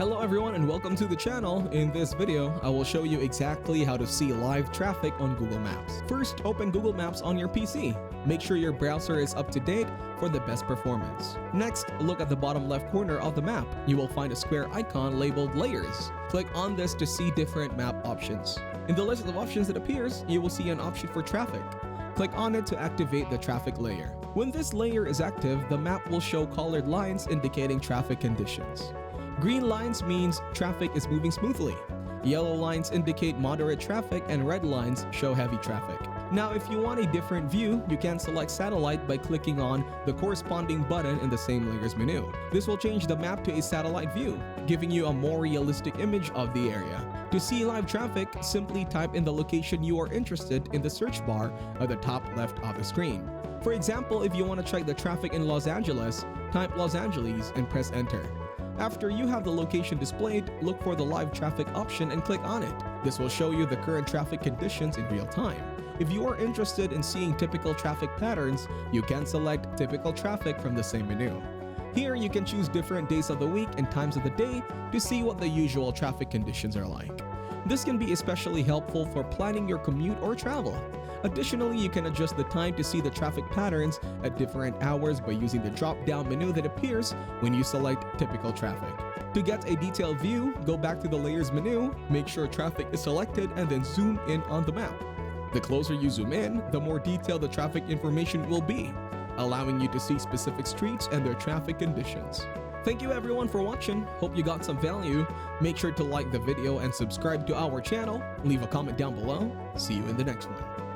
Hello everyone and welcome to the channel. In this video, I will show you exactly how to see live traffic on Google Maps. First, open Google Maps on your PC. Make sure your browser is up to date for the best performance. Next, look at the bottom left corner of the map. You will find a square icon labeled Layers. Click on this to see different map options. In the list of options that appears, you will see an option for traffic. Click on it to activate the traffic layer. When this layer is active, the map will show colored lines indicating traffic conditions. Green lines means traffic is moving smoothly. Yellow lines indicate moderate traffic and red lines show heavy traffic. Now, if you want a different view, you can select satellite by clicking on the corresponding button in the same layers menu. This will change the map to a satellite view, giving you a more realistic image of the area. To see live traffic, simply type in the location you are interested in the search bar at the top left of the screen. For example, if you want to check the traffic in Los Angeles, type Los Angeles and press enter. After you have the location displayed, look for the live traffic option and click on it. This will show you the current traffic conditions in real time. If you are interested in seeing typical traffic patterns, you can select typical traffic from the same menu. Here, you can choose different days of the week and times of the day to see what the usual traffic conditions are like. This can be especially helpful for planning your commute or travel. Additionally, you can adjust the time to see the traffic patterns at different hours by using the drop-down menu that appears when you select typical traffic. To get a detailed view, go back to the Layers menu, make sure traffic is selected, and then zoom in on the map. The closer you zoom in, the more detailed the traffic information will be, allowing you to see specific streets and their traffic conditions. Thank you everyone for watching. Hope you got some value. Make sure to like the video and subscribe to our channel. Leave a comment down below. See you in the next one.